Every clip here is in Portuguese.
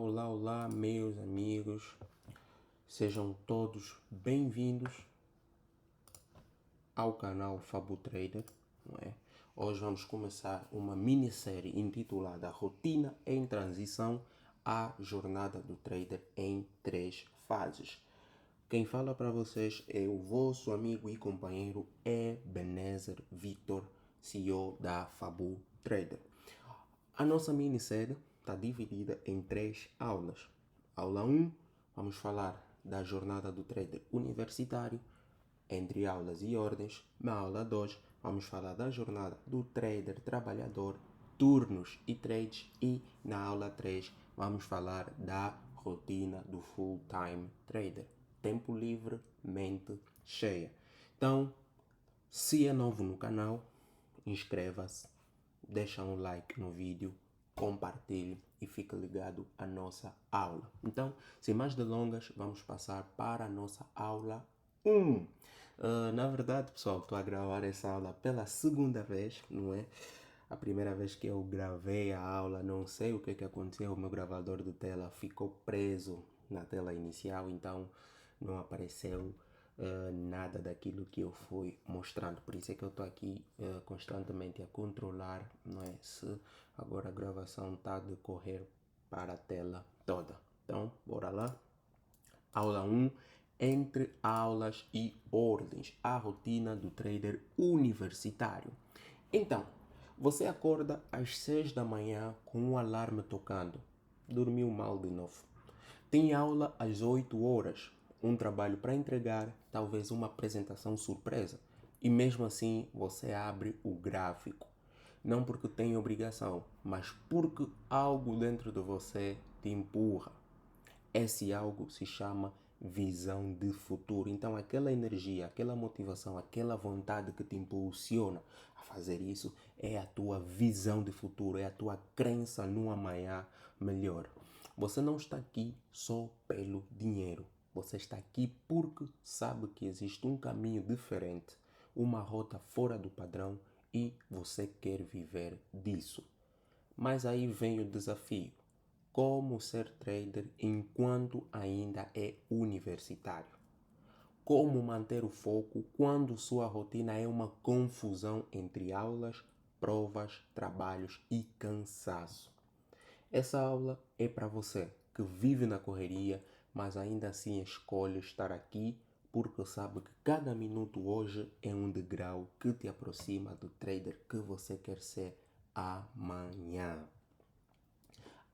Olá, meus amigos. Sejam todos bem-vindos ao canal Fabu Trader, não é? Hoje vamos começar uma minissérie intitulada Rotina em Transição à Jornada do Trader em 3 fases. Quem fala para vocês é o vosso amigo e companheiro Ebenezer Vitor, CEO da Fabu Trader. A nossa minissérie está dividida em 3 aulas. Aula 1, vamos falar da jornada do trader universitário, entre aulas e ordens. Na aula 2, vamos falar da jornada do trader trabalhador, turnos e trades. E na aula 3, vamos falar da rotina do full-time trader, tempo livre, mente cheia. Então, se é novo no canal, inscreva-se, deixa um like no vídeo, compartilhe e fique ligado à nossa aula. Então, sem mais delongas, vamos passar para a nossa aula 1. Na verdade, pessoal, estou a gravar essa aula pela segunda vez, não é? A primeira vez que eu gravei a aula, não sei o que aconteceu, o meu gravador de tela ficou preso na tela inicial, então não apareceu nada daquilo que eu fui mostrando. Por isso é que eu estou aqui constantemente a controlar, não é? Se agora a gravação está a decorrer para a tela toda. Então, bora lá. Aula 1. Entre aulas e ordens. A rotina do trader universitário. Então, você acorda às 6 da manhã com um alarme tocando. Dormiu mal de novo. Tem aula às 8 horas. Um trabalho para entregar, talvez uma apresentação surpresa. E mesmo assim você abre o gráfico. Não porque tem obrigação, mas porque algo dentro de você te empurra. Esse algo se chama visão de futuro. Então aquela energia, aquela motivação, aquela vontade que te impulsiona a fazer isso é a tua visão de futuro, é a tua crença num amanhã melhor. Você não está aqui só pelo dinheiro. Você está aqui porque sabe que existe um caminho diferente, uma rota fora do padrão e você quer viver disso. Mas aí vem o desafio. Como ser trader enquanto ainda é universitário? Como manter o foco quando sua rotina é uma confusão entre aulas, provas, trabalhos e cansaço? Essa aula é para você que vive na correria, mas ainda assim escolhe estar aqui porque sabe que cada minuto hoje é um degrau que te aproxima do trader que você quer ser amanhã.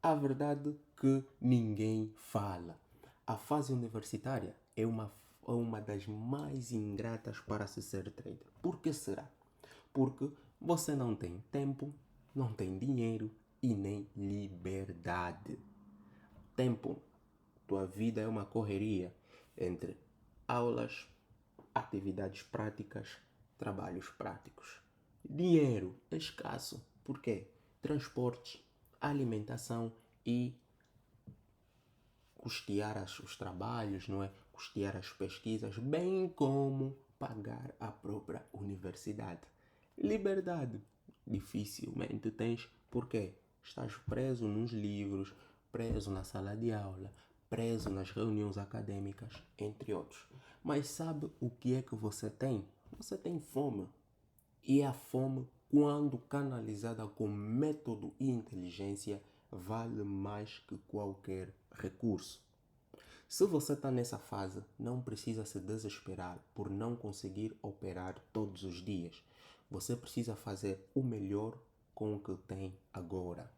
A verdade que ninguém fala. A fase universitária é uma das mais ingratas para se ser trader. Por que será? Porque você não tem tempo, não tem dinheiro e nem liberdade. Tempo. Tua vida é uma correria entre aulas, atividades práticas, trabalhos práticos. Dinheiro é escasso. Por quê? Transportes, alimentação e custear os trabalhos, não é? Custear as pesquisas, bem como pagar a própria universidade. Liberdade. Dificilmente tens. Por quê? Estás preso nos livros, preso na sala de aula, preso nas reuniões acadêmicas, entre outros. Mas sabe o que é que você tem? Você tem fome. E a fome, quando canalizada com método e inteligência, vale mais que qualquer recurso. Se você está nessa fase, não precisa se desesperar por não conseguir operar todos os dias. Você precisa fazer o melhor com o que tem agora.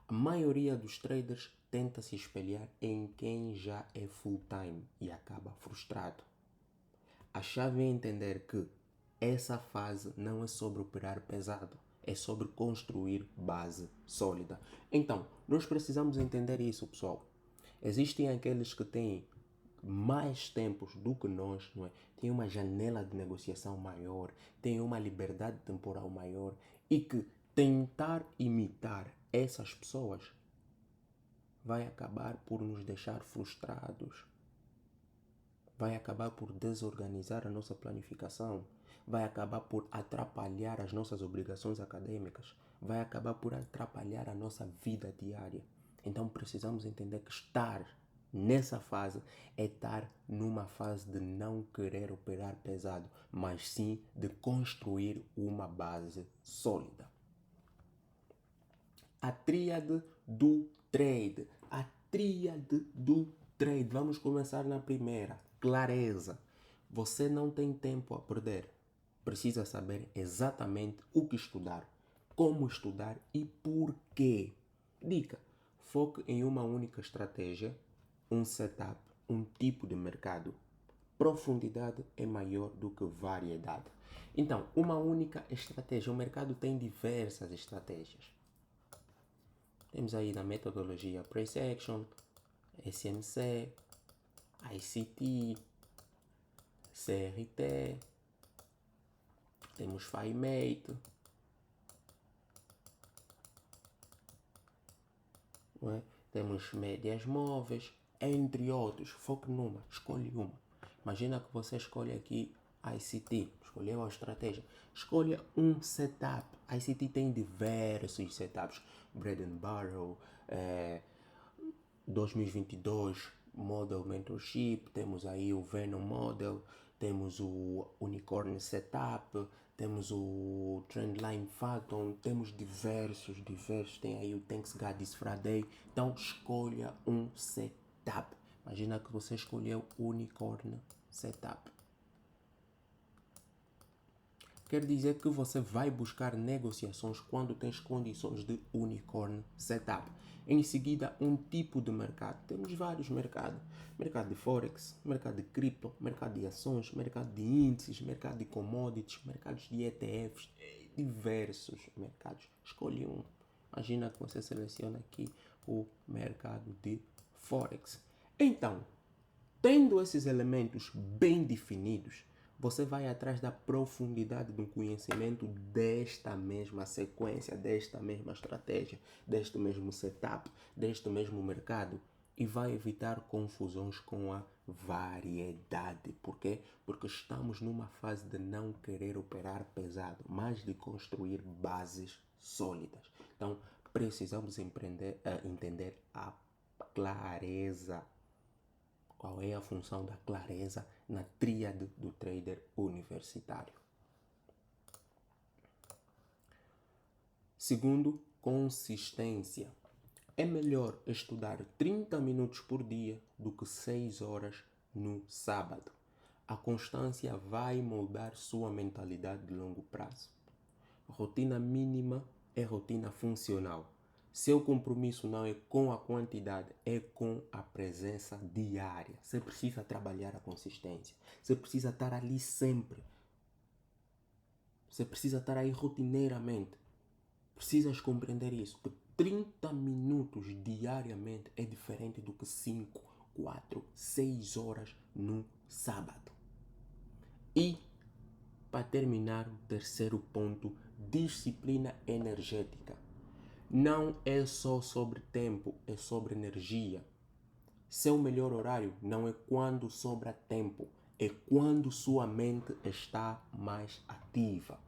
A maioria dos traders tenta se espelhar em quem já é full-time e acaba frustrado. A chave é entender que essa fase não é sobre operar pesado, é sobre construir base sólida. Então, nós precisamos entender isso, pessoal. Existem aqueles que têm mais tempos do que nós, não é? Têm uma janela de negociação maior, têm uma liberdade temporal maior e que tentar imitar essas pessoas vai acabar por nos deixar frustrados, vai acabar por desorganizar a nossa planificação, vai acabar por atrapalhar as nossas obrigações acadêmicas, vai acabar por atrapalhar a nossa vida diária. Então precisamos entender que estar nessa fase é estar numa fase de não querer operar pesado, mas sim de construir uma base sólida. A tríade do trade. A tríade do trade. Vamos começar na primeira. Clareza. Você não tem tempo a perder. Precisa saber exatamente o que estudar, como estudar e por quê. Dica: foque em uma única estratégia, um setup, um tipo de mercado. Profundidade é maior do que variedade. Então, uma única estratégia. O mercado tem diversas estratégias. Temos aí na metodologia Price Action, SMC, ICT, CRT, temos FiMate, não é? Temos médias móveis, entre outros. Foque numa, escolhe uma. Imagina que você escolhe aqui ICT, escolheu a estratégia. Escolha um setup. A ICT tem diversos setups. Bread and Butter, 2022 Model Mentorship, temos aí o Venom Model, temos o Unicorn Setup, temos o Trendline Phantom, temos diversos, tem aí o Thanks God Is Friday. Então escolha um setup. Imagina que você escolheu o Unicorn Setup. Quer dizer que você vai buscar negociações quando tens condições de Unicorn Setup. Em seguida, um tipo de mercado. Temos vários mercados. Mercado de Forex, mercado de cripto, mercado de ações, mercado de índices, mercado de commodities, mercados de ETFs, diversos mercados. Escolhe um. Imagina que você seleciona aqui o mercado de Forex. Então, tendo esses elementos bem definidos, você vai atrás da profundidade do conhecimento desta mesma sequência, desta mesma estratégia, deste mesmo setup, deste mesmo mercado e vai evitar confusões com a variedade. Por quê? Porque estamos numa fase de não querer operar pesado, mas de construir bases sólidas. Então, precisamos entender a clareza. Qual é a função da clareza na tríade do trader universitário? Segundo, consistência. É melhor estudar 30 minutos por dia do que 6 horas no sábado. A constância vai moldar sua mentalidade de longo prazo. Rotina mínima é rotina funcional. Seu compromisso não é com a quantidade, é com a presença diária. Você precisa trabalhar a consistência. Você precisa estar ali sempre. Você precisa estar aí rotineiramente. Precisas compreender isso, que 30 minutos diariamente é diferente do que 5, 4, 6 horas no sábado. E, para terminar, o terceiro ponto, disciplina energética. Não é só sobre tempo, é sobre energia. Seu melhor horário não é quando sobra tempo, é quando sua mente está mais ativa.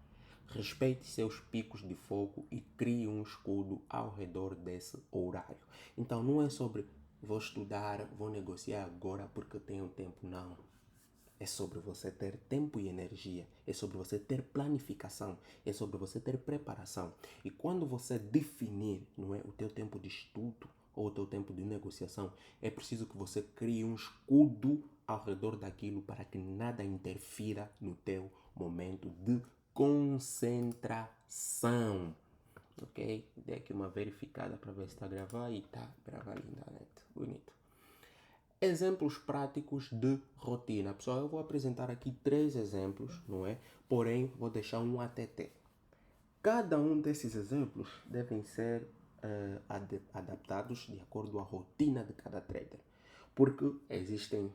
Respeite seus picos de foco e crie um escudo ao redor desse horário. Então não é sobre vou estudar, vou negociar agora porque tenho tempo, não. É sobre você ter tempo e energia. É sobre você ter planificação. É sobre você ter preparação. E quando você definir, não é, o teu tempo de estudo ou o teu tempo de negociação, é preciso que você crie um escudo ao redor daquilo para que nada interfira no teu momento de concentração. Ok? Dê aqui uma verificada para ver se está a gravar e está gravar lindamente. Bonito. Exemplos práticos de rotina. Pessoal, eu vou apresentar aqui 3 exemplos, não é? Porém, vou deixar um ATT. Cada um desses exemplos devem ser adaptados de acordo com a rotina de cada trader. Porque existem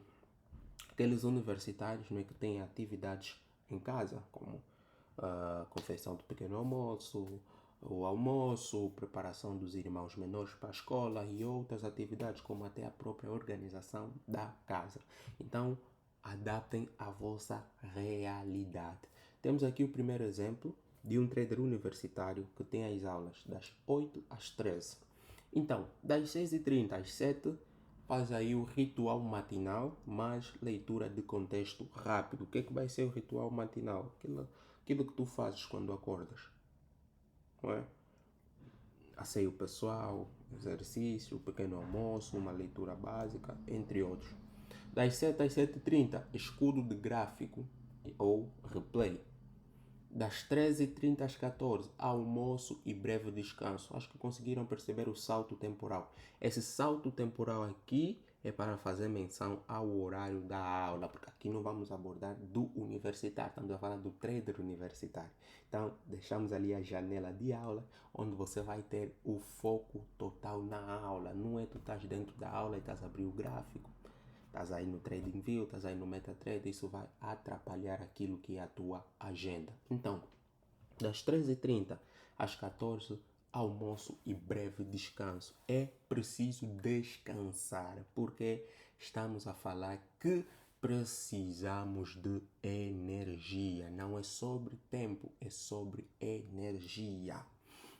aqueles universitários, não é, que têm atividades em casa, como confecção do pequeno almoço, o almoço, preparação dos irmãos menores para a escola e outras atividades, como até a própria organização da casa. Então, adaptem à vossa realidade. Temos aqui o primeiro exemplo de um trader universitário que tem as aulas das 8 às 13. Então, das 6h30 às 7 faz aí o ritual matinal, mais leitura de contexto rápido. O que é que vai ser o ritual matinal? Aquilo que tu fazes quando acordas, não é? Asseio pessoal, exercício, pequeno almoço, uma leitura básica, entre outros. Das 7 às 7h30, escudo de gráfico ou replay. Das 13h30 às 14h, almoço e breve descanso. Acho que conseguiram perceber o salto temporal. Esse salto temporal aqui é para fazer menção ao horário da aula, porque aqui não vamos abordar do universitário, estamos a falar do trader universitário. Então, deixamos ali a janela de aula, onde você vai ter o foco total na aula. Não é tu estás dentro da aula e estás a abrir o gráfico, estás aí no TradingView, estás aí no MetaTrader, isso vai atrapalhar aquilo que é a tua agenda. Então, das 13h30 às 14h, almoço e breve descanso. É preciso descansar, porque estamos a falar que precisamos de energia. Não é sobre tempo, é sobre energia.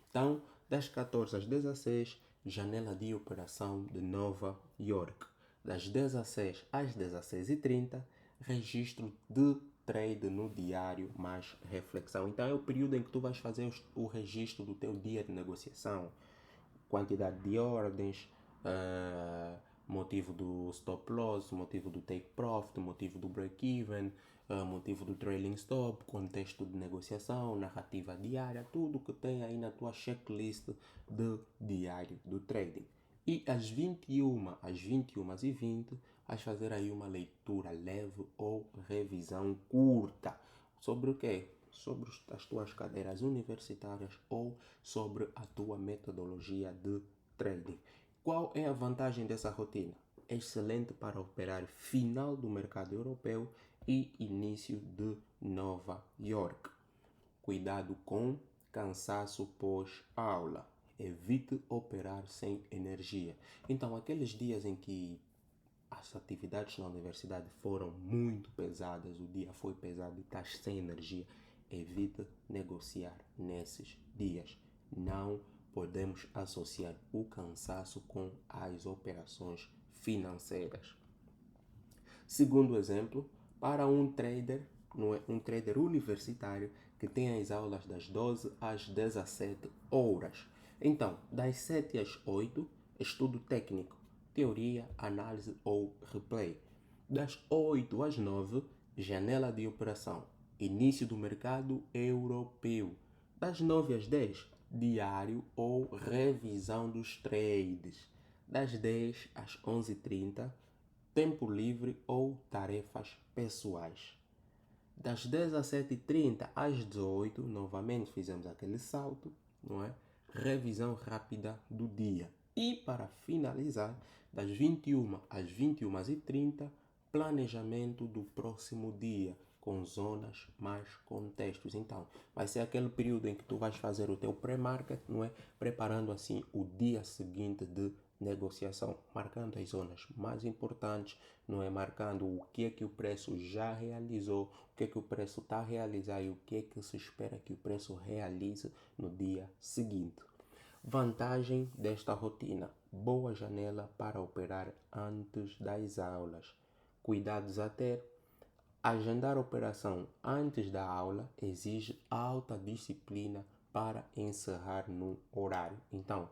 Então, das 14 às 16, janela de operação de Nova York. Das 16 às 16h30, registro de trade no diário mais reflexão. Então é o período em que tu vais fazer o registro do teu dia de negociação, quantidade de ordens, motivo do stop loss, motivo do take profit, motivo do break even, motivo do trailing stop, contexto de negociação, narrativa diária, tudo que tem aí na tua checklist de diário do trading. E às 21h, às 21h20, vais fazer aí uma leitura leve ou revisão curta. Sobre o quê? Sobre as tuas cadeiras universitárias ou sobre a tua metodologia de trading. Qual é a vantagem dessa rotina? É excelente para operar final do mercado europeu e início de Nova York. Cuidado com cansaço pós-aula. Evite operar sem energia. Então, aqueles dias em que as atividades na universidade foram muito pesadas, o dia foi pesado e estás sem energia, evite negociar nesses dias. Não podemos associar o cansaço com as operações financeiras. Segundo exemplo, para um trader universitário que tem as aulas das 12 às 17 horas. Então, das 7 às 8, estudo técnico, teoria, análise ou replay. Das 8 às 9, janela de operação, início do mercado europeu. Das 9 às 10, diário ou revisão dos trades. Das 10 às 11h30, tempo livre ou tarefas pessoais. Das 17h30 às 18h, novamente fizemos aquele salto, não é? Revisão rápida do dia. E para finalizar, das 21h às 21h30, planejamento do próximo dia, com zonas mais contextos. Então, vai ser aquele período em que tu vais fazer o teu pré-market, não é? Preparando assim o dia seguinte de negociação, marcando as zonas mais importantes, não é? Marcando o que é que o preço já realizou, o que é que o preço está a realizar e o que é que se espera que o preço realize no dia seguinte. Vantagem desta rotina: boa janela para operar antes das aulas. Cuidados a ter: agendar a operação antes da aula exige alta disciplina para encerrar no horário. Então,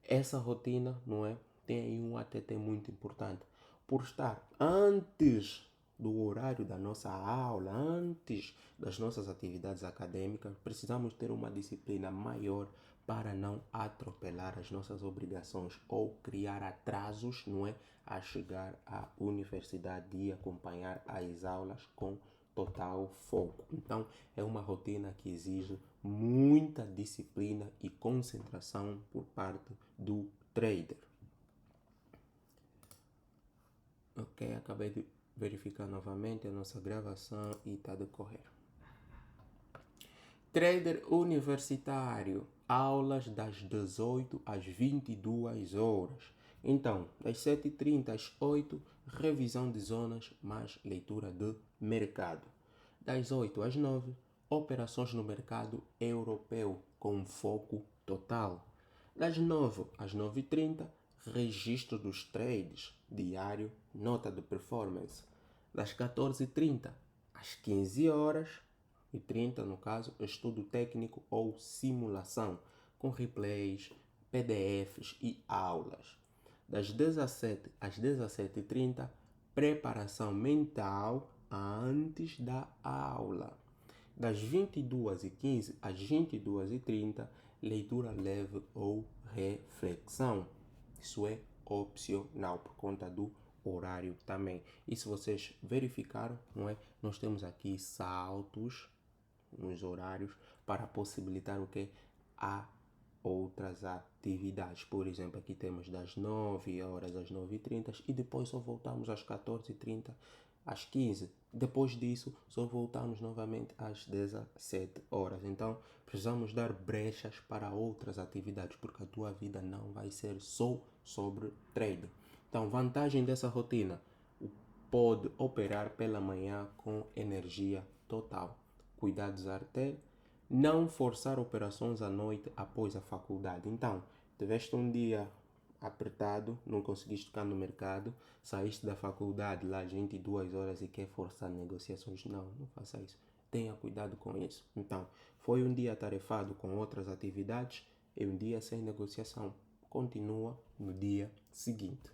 essa rotina, não é? Tem aí um ATT muito importante. Por estar antes do horário da nossa aula, antes das nossas atividades acadêmicas, precisamos ter uma disciplina maior para não atropelar as nossas obrigações ou criar atrasos, não é? A chegar à universidade e acompanhar as aulas com total foco. Então, é uma rotina que exige muita disciplina e concentração por parte do trader. Ok, acabei de verificar novamente a nossa gravação e está a decorrer. Trader universitário, aulas das 18 às 22 horas. Então, das 7h30 às 8, revisão de zonas mais leitura de mercado. Das 8 às 9, operações no mercado europeu com foco total. Das 9 às 9h30, registro dos trades, diário, nota de performance. Das 14h30 às 15h30, no caso, estudo técnico ou simulação, com replays, PDFs e aulas. Das 17 às 17h30, preparação mental antes da aula. Das 22h15 às 22h30, leitura leve ou reflexão. Isso é opcional por conta do horário também. E se vocês verificaram, não é? Nós temos aqui saltos nos horários para possibilitar o que? Há outras atividades. Por exemplo, aqui temos das 9h às 9h30 e depois só voltamos às 14h30 às 15. Depois disso, só voltamos novamente às 17h. Então, precisamos dar brechas para outras atividades, porque a tua vida não vai ser só sobre trading. Então, vantagem dessa rotina: pode operar pela manhã com energia total. Cuidados a ter: não forçar operações à noite após a faculdade. Então, tiveste um dia apertado, não conseguiste ficar no mercado, saíste da faculdade lá às 22h e quer forçar negociações. Não faça isso. Tenha cuidado com isso. Então, foi um dia atarefado com outras atividades e um dia sem negociação. Continua no dia seguinte.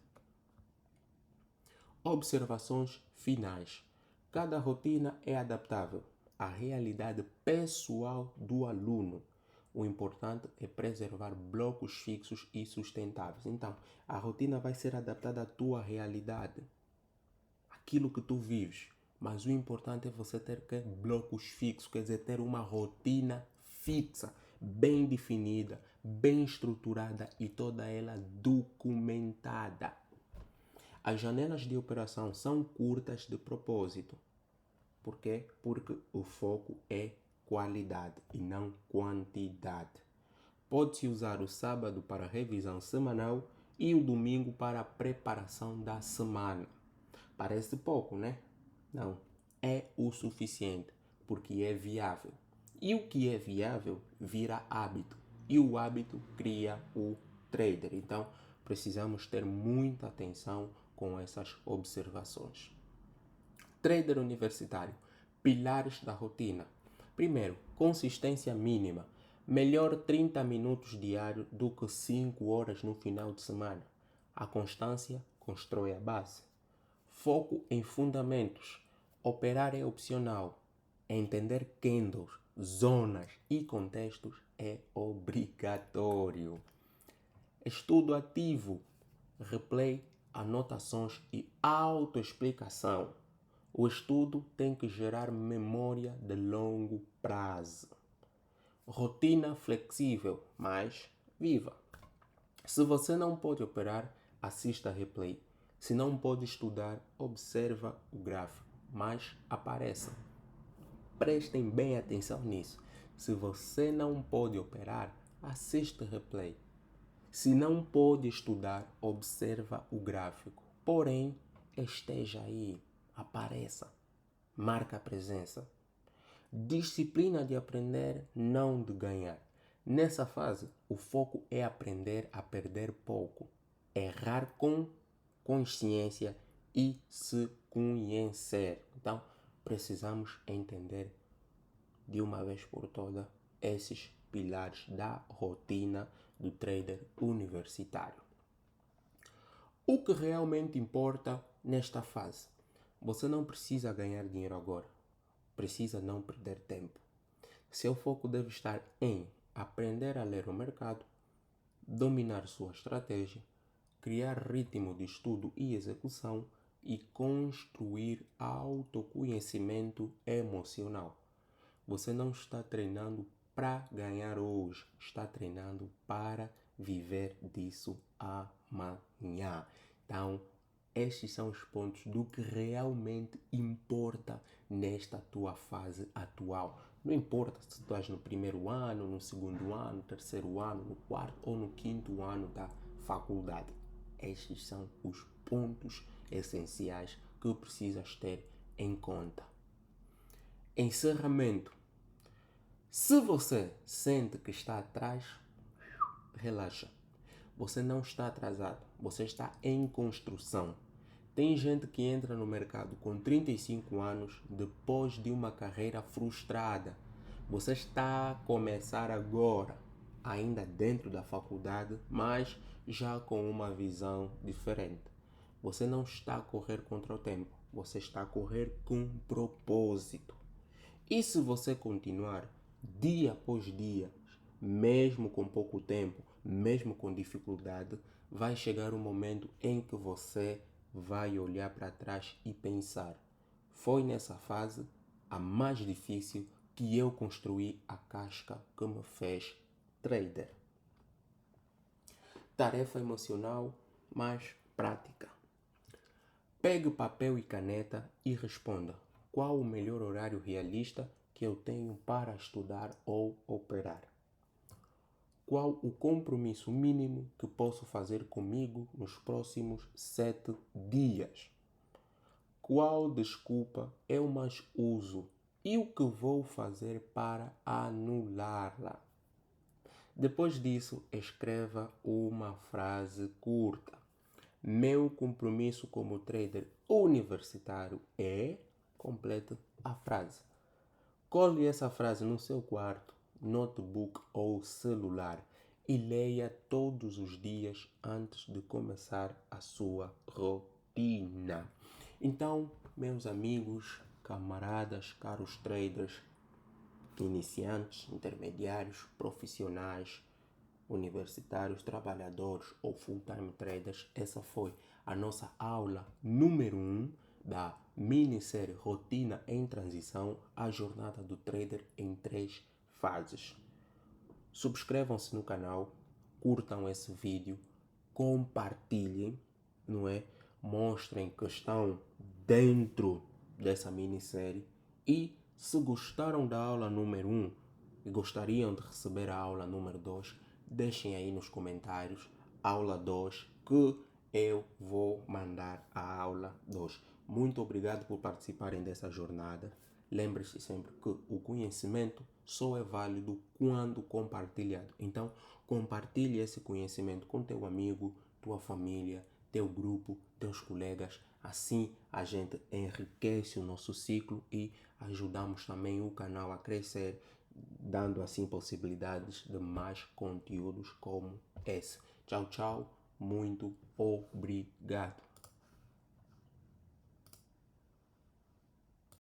Observações finais. Cada rotina é adaptável à realidade pessoal do aluno. O importante é preservar blocos fixos e sustentáveis. Então, a rotina vai ser adaptada à tua realidade, aquilo que tu vives. Mas o importante é você ter blocos fixos, quer dizer, ter uma rotina fixa, bem definida, bem estruturada e toda ela documentada. As janelas de operação são curtas de propósito. Por quê? Porque o foco é qualidade e não quantidade. Pode-se usar o sábado para revisão semanal e o domingo para a preparação da semana. Parece pouco, né? Não. É o suficiente, porque é viável. E o que é viável vira hábito. E o hábito cria o trader. Então, precisamos ter muita atenção com essas observações. Trader universitário. Pilares da rotina. Primeiro, consistência mínima. Melhor 30 minutos diário do que 5 horas no final de semana. A constância constrói a base. Foco em fundamentos. Operar é opcional. Entender candles, zonas e contextos é obrigatório. Estudo ativo. Replay, anotações e autoexplicação. O estudo tem que gerar memória de longo prazo. Rotina flexível, mas viva. Se você não pode operar, assista a replay. Se não pode estudar, observa o gráfico, mas apareça. Prestem bem atenção nisso. Se você não pode operar, assista replay. Se não pode estudar, observa o gráfico. Porém, esteja aí, apareça, marca a presença. Disciplina de aprender, não de ganhar. Nessa fase, o foco é aprender a perder pouco, errar com consciência e se conhecer. Então, precisamos entender de uma vez por todas esses pilares da rotina do trader universitário. O que realmente importa nesta fase? Você não precisa ganhar dinheiro agora. Precisa não perder tempo. Seu foco deve estar em aprender a ler o mercado, dominar sua estratégia, criar ritmo de estudo e execução e construir autoconhecimento emocional. Você não está treinando para ganhar hoje, está treinando para viver disso amanhã. Então, estes são os pontos do que realmente importa nesta tua fase atual. Não importa se tu estás no primeiro ano, no segundo ano, no terceiro ano, no quarto ou no quinto ano da faculdade. Estes são os pontos essenciais que precisas ter em conta. Encerramento. Se você sente que está atrás, relaxa. Você não está atrasado, você está em construção. Tem gente que entra no mercado com 35 anos depois de uma carreira frustrada. Você está a começar agora, ainda dentro da faculdade, mas já com uma visão diferente. Você não está a correr contra o tempo, você está a correr com propósito. E se você continuar dia após dia, mesmo com pouco tempo, mesmo com dificuldade, vai chegar um momento em que você vai olhar para trás e pensar: foi nessa fase, a mais difícil, que eu construí a casca que me fez trader. Tarefa emocional, mais prática. Pegue papel e caneta e responda: qual o melhor horário realista que eu tenho para estudar ou operar? Qual o compromisso mínimo que posso fazer comigo nos próximos 7 dias? Qual desculpa eu mais uso e o que vou fazer para anulá-la? Depois disso, escreva uma frase curta. Meu compromisso como trader universitário é... Complete a frase. Cole essa frase no seu quarto, notebook ou celular e leia todos os dias antes de começar a sua rotina. Então, meus amigos, camaradas, caros traders, iniciantes, intermediários, profissionais, universitários, trabalhadores ou full-time traders, essa foi a nossa aula número 1 da minissérie Rotina em Transição, a jornada do trader em 3 fases. Subscrevam-se no canal, curtam esse vídeo, compartilhem, não é? Mostrem que estão dentro dessa minissérie e se gostaram da aula número 1 e gostariam de receber a aula número 2, deixem aí nos comentários aula 2 que eu vou mandar a aula 2. Muito obrigado por participarem dessa jornada. Lembre-se sempre que o conhecimento só é válido quando compartilhado. Então, compartilhe esse conhecimento com teu amigo, tua família, teu grupo, teus colegas. Assim a gente enriquece o nosso ciclo e ajudamos também o canal a crescer, dando assim possibilidades de mais conteúdos como esse. Tchau, tchau. Muito obrigado.